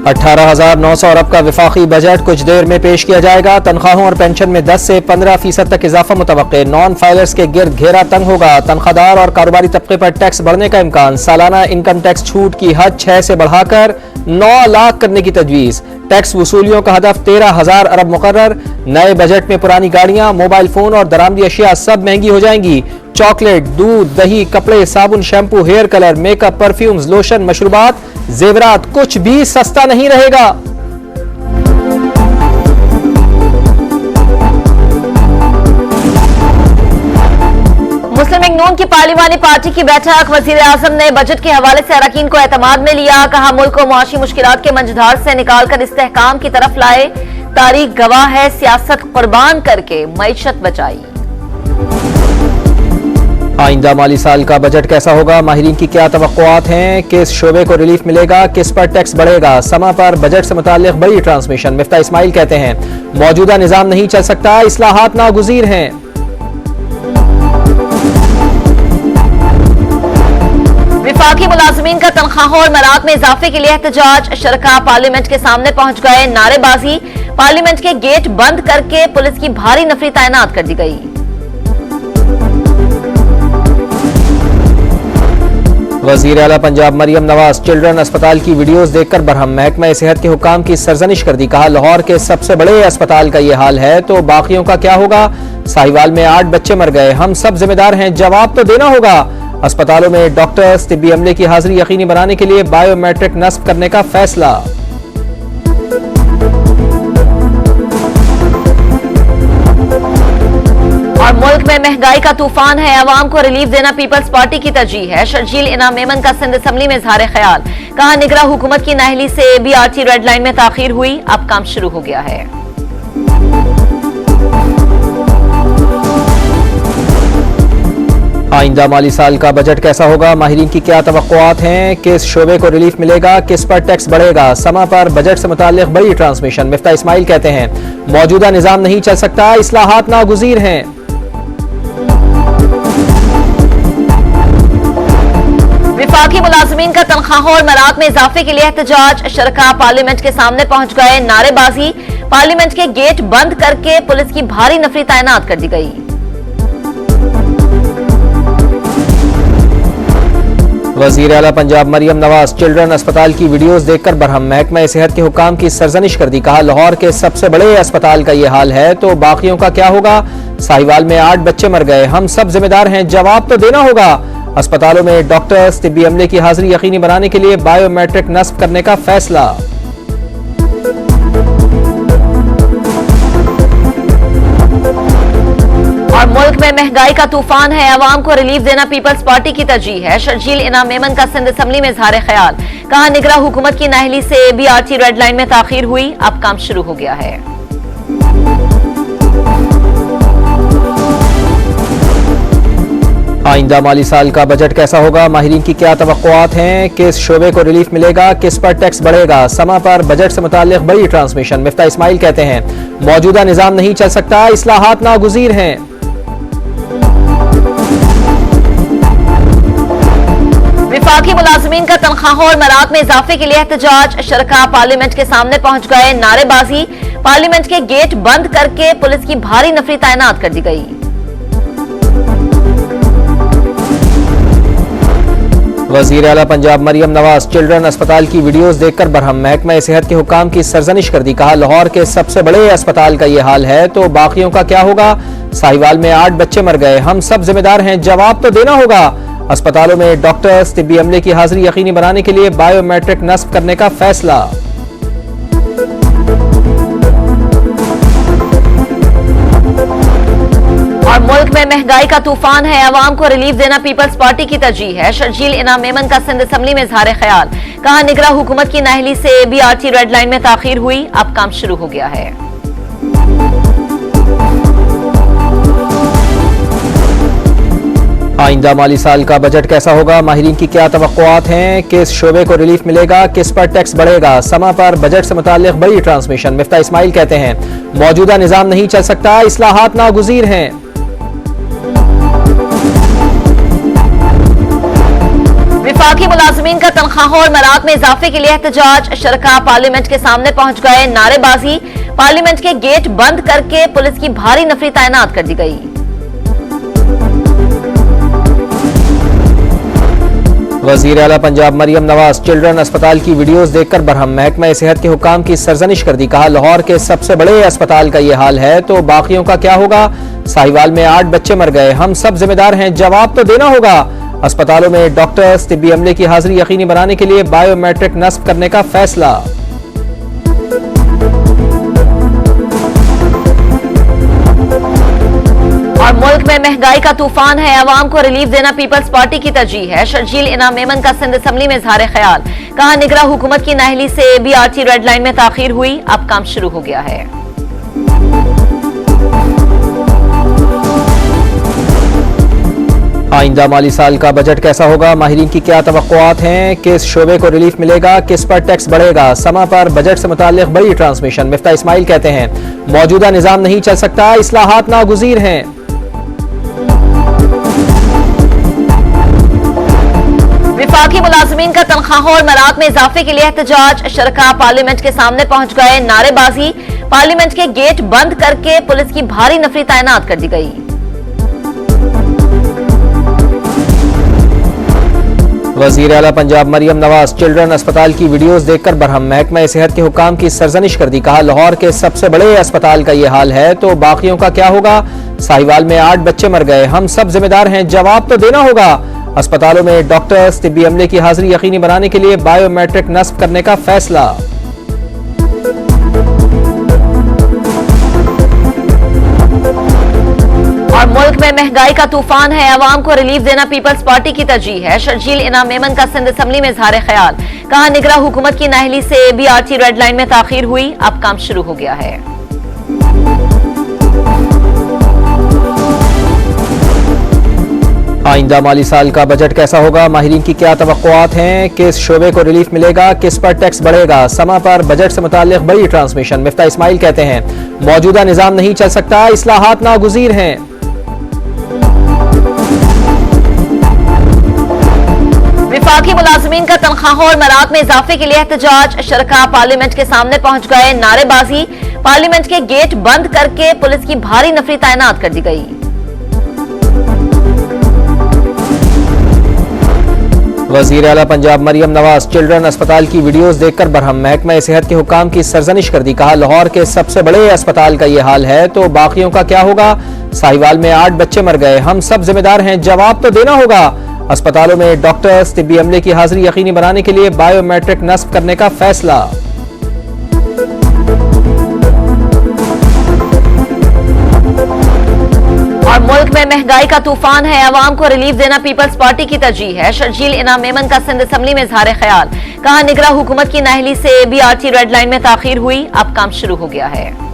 18,900 अरब का वफाकी बजट कुछ देर में पेश किया जाएगा। तनख्वाहों और पेंशन में 10 से 15% तक इजाफा मुतवक्के। नॉन फाइलर्स के गिर्द घेरा तंग होगा। तनख्वाहदार और कारोबारी तबके पर टैक्स बढ़ने का इम्कान। सालाना इनकम टैक्स छूट की हद 6 से बढ़ाकर 9 लाख करने की तजवीज़। टैक्स वसूलियों का हदफ 13,000 अरब मुकर्रर। नए बजट में पुरानी गाड़ियां, मोबाइल फोन और दरामदी अशिया सब महंगी हो जाएंगी। चॉकलेट, दूध, दही, कपड़े, साबुन, shampoo, hair colour, makeup, perfumes, lotion, मशरूबात, जेवरात कुछ भी सस्ता नहीं रहेगा। मुस्लिम लीग नून की पार्लिमानी पार्टी की बैठक। वजीर आजम ने बजट के हवाले से अरकान को एतमाद में लिया। कहा मुल्क को मुआशी मुश्किलात के मंझधार से निकालकर इस्तेहकाम की तरफ लाए। तारीख गवाह है, सियासत कुर्बान करके मईशत बचाई। आइंदा माली साल का बजट कैसा होगा? माहिरीन की क्या तवक्कुआत हैं? किस शोबे को रिलीफ मिलेगा? किस पर टैक्स बढ़ेगा? समा पर बजट से मुताल्लिक बड़ी ट्रांसमिशन। मिफ्ता इस्माइल कहते हैं मौजूदा निजाम नहीं चल सकता, इस्लाहात नागुज़ीर हैं। विफाकी मुलाजमीन का तनख्वाहों और मराद में इजाफे के लिए एहतजाज। शरका पार्लियामेंट के सामने पहुंच गए। नारेबाजी। पार्लियामेंट के गेट बंद करके पुलिस की भारी नफरी तैनात कर दी गई। वजीर आला पंजाब मरियम नवाज चिल्ड्रन अस्पताल की वीडियोस देखकर बरहम। महकमा सेहत के हुकाम की सरजनिश कर दी। कहा लाहौर के सबसे बड़े अस्पताल का यह हाल है तो बाकियों का क्या होगा? साहिवाल में 8 बच्चे मर गए, हम सब जिम्मेदार हैं, जवाब तो देना होगा। अस्पतालों में डॉक्टर्स, तिब्बी अमले की हाजिरी यकीनी बनाने के लिए बायोमेट्रिक नस्ब करने का फैसला। और मुल्क में महंगाई का तूफान है, अवाम को रिलीफ देना पीपल्स पार्टी की तरजीह है। शर्जील इनाम मेमन का सिंध असम्बली में इजहार ख्याल। कहा निगरां हुकूमत की नाअहली से BRT रेड लाइन में ताखीर हुई, अब काम शुरू हो गया है। आइंदा माली साल का बजट कैसा होगा? माहिरीन की क्या तवक्कुआत हैं? किस शोबे को रिलीफ मिलेगा? किस पर टैक्स बढ़ेगा? समा पर बजट से मुताल्लिक बड़ी ट्रांसमिशन। मिफ्ता इस्माइल कहते हैं मौजूदा निजाम नहीं चल सकता, इस्लाहात नागुज़ीर हैं। विफाकी मुलाजमीन का तनख्वाहों और मराद में इजाफे के लिए एहतजाज। शरका पार्लियामेंट के सामने पहुंच गए। नारेबाजी। पार्लियामेंट के गेट बंद करके पुलिस की भारी नफरी तैनात कर दी गई। वजीर आला पंजाब मरियम नवाज चिल्ड्रन अस्पताल की वीडियोस देखकर बरहम। महकमा सेहत के हुकाम की सरजनिश कर दी। कहा लाहौर के सबसे बड़े अस्पताल का यह हाल है तो बाकियों का क्या होगा? साहिवाल में 8 बच्चे मर गए, हम सब जिम्मेदार हैं, जवाब तो देना होगा। अस्पतालों में डॉक्टर्स, तिब्बी अमले की हाजिरी यकीनी बनाने के लिए बायोमेट्रिक नस्ब करने का फैसला। और मुल्क में महंगाई का तूफान है, अवाम को रिलीफ देना पीपल्स पार्टी की तरजीह है। शर्जील इनाम मेमन का सिंध असम्बली में इजहार ख्याल। कहा निगरां हुकूमत की नाअहली से BRT रेड लाइन में ताखीर हुई, अब काम शुरू हो गया है। आइंदा माली साल का बजट कैसा होगा? माहिरीन की क्या तवक्कुआत हैं? किस शोबे को रिलीफ मिलेगा? किस पर टैक्स बढ़ेगा? समा पर बजट से मुताल्लिक बड़ी ट्रांसमिशन। मिफ्ता इस्माइल कहते हैं मौजूदा निजाम नहीं चल सकता, इस्लाहात नागुज़ीर हैं। विफाकी मुलाजमीन का तनख्वाहों और मराद में इजाफे के लिए एहतजाज। शरका पार्लियामेंट के सामने पहुंच गए। नारेबाजी। पार्लियामेंट के गेट बंद करके पुलिस की भारी नफरी तैनात कर दी गई। वजीर आला पंजाब मरियम नवाज चिल्ड्रन अस्पताल की वीडियोस देखकर बरहम। महकमा सेहत के हुकाम की सरजनिश कर दी। कहा लाहौर के सबसे बड़े अस्पताल का यह हाल है तो बाकियों का क्या होगा? साहिवाल में 8 बच्चे मर गए, हम सब जिम्मेदार हैं, जवाब तो देना होगा। अस्पतालों में डॉक्टर्स, तिब्बी अमले की हाजिरी यकीनी बनाने के लिए बायोमेट्रिक नस्ब करने का फैसला। और मुल्क में महंगाई का तूफान है, अवाम को रिलीफ देना पीपल्स पार्टी की तरजीह है। शर्जील इनाम मेमन का सिंध असम्बली में इजहार ख्याल। कहा निगरां हुकूमत की नाअहली से BRT रेड लाइन में ताखीर हुई, अब काम शुरू हो गया है। आइंदा माली साल का बजट कैसा होगा? माहिरीन की क्या तवक्कुआत हैं? किस शोबे को रिलीफ मिलेगा? किस पर टैक्स बढ़ेगा? समा पर बजट से मुताल्लिक बड़ी ट्रांसमिशन। मिफ्ता इस्माइल कहते हैं मौजूदा निजाम नहीं चल सकता, इस्लाहात नागुज़ीर हैं। विफाकी मुलाजमीन का तनख्वाहों और मराद में इजाफे के लिए एहतजाज। शरका पार्लियामेंट के सामने पहुंच गए, नारेबाजी। पार्लियामेंट के गेट बंद करके पुलिस की भारी नफरी तैनात कर दी गई। वजीर आला पंजाब मरियम नवाज चिल्ड्रन अस्पताल की वीडियोस देखकर बरहम। महकमा सेहत के हुकाम की सरजनिश कर दी। कहा, लाहौर के सबसे बड़े अस्पताल का यह हाल है तो बाकियों का क्या होगा। साहिवाल में 8 बच्चे मर गए, हम सब जिम्मेदार हैं, जवाब तो देना होगा। अस्पतालों में डॉक्टर्स, तिब्बी अमले की हाजिरी यकीनी बनाने के लिए बायोमेट्रिक नस्ब करने का फैसला। और मुल्क में महंगाई का तूफान है, अवाम को रिलीफ देना पीपल्स पार्टी की तरजीह है। शर्जील इनाम मेमन का सिंध असम्बली में इजहार ख्याल। कहा, निगरां हुकूमत की नाअहली से BRT रेड लाइन में ताखीर हुई, अब काम शुरू हो गया है। आइंदा माली साल का बजट कैसा होगा, माहिरीन की क्या तवक्कुआत हैं। किस शोबे को रिलीफ मिलेगा, किस पर टैक्स बढ़ेगा। समा पर बजट से मुताल्लिक बड़ी ट्रांसमिशन। मिफ्ता इस्माइल कहते हैं, मौजूदा निजाम नहीं चल सकता, इस्लाहात नागुज़ीर हैं। विफाकी मुलाजमीन का तनख्वाहों और मराद में इजाफे के लिए एहतजाज। शरका पार्लियामेंट के सामने पहुंच गए, नारेबाजी। पार्लियामेंट के गेट बंद करके पुलिस की भारी नफरी तैनात कर दी गई। वजीर आला पंजाब मरियम नवाज चिल्ड्रन अस्पताल की वीडियोस देखकर बरहम। महकमा सेहत के हुकाम की सरजनिश कर दी। कहा, लाहौर के सबसे बड़े अस्पताल का यह हाल है तो बाकियों का क्या होगा। साहिवाल में 8 बच्चे मर गए, हम सब जिम्मेदार हैं, जवाब तो देना होगा। अस्पतालों में डॉक्टर्स, तिब्बी अमले की हाजिरी यकीनी बनाने के लिए बायोमेट्रिक नस्ब करने का फैसला। और मुल्क में महंगाई का तूफान है, अवाम को रिलीफ देना पीपल्स पार्टी की तरजीह है। शर्जील इनाम मेमन का सिंध असम्बली में इजहार ख्याल। कहा, निगरां हुकूमत की नाअहली से BRT रेड लाइन में ताखीर हुई, अब काम शुरू हो गया है। आइंदा माली साल का बजट कैसा होगा, माहिरीन की क्या तवक्कुआत हैं। किस शोबे को रिलीफ मिलेगा, किस पर टैक्स बढ़ेगा। समा पर बजट से मुताल्लिक बड़ी ट्रांसमिशन। मिफ्ता इस्माइल कहते हैं, मौजूदा निजाम नहीं चल सकता, इस्लाहात नागुज़ीर हैं। विफाकी मुलाजमीन का तनख्वाहों और मराद में इजाफे के लिए एहतजाज। शरका पार्लियामेंट के सामने पहुंच गए, नारेबाजी। पार्लियामेंट के गेट बंद करके पुलिस की भारी नफरी तैनात कर दी गई। वजीर आला पंजाब मरियम नवाज चिल्ड्रन अस्पताल की वीडियोस देखकर बरहम। महकमा सेहत के हुकाम की सरजनिश कर दी। कहा, लाहौर के सबसे बड़े अस्पताल का यह हाल है तो बाकियों का क्या होगा। साहिवाल में 8 बच्चे मर गए, हम सब जिम्मेदार हैं, जवाब तो देना होगा। अस्पतालों में डॉक्टर्स, तिब्बी अमले की हाजिरी यकीनी बनाने के लिए बायोमेट्रिक नस्ब करने का फैसला। और मुल्क में महंगाई का तूफान है, अवाम को रिलीफ देना पीपल्स पार्टी की तरजीह है। शर्जील इनाम मेमन का सिंध असम्बली में इजहार ख्याल। कहा, निगरां हुकूमत की नाअहली से BRT रेड लाइन में ताखीर हुई, अब काम शुरू हो गया है।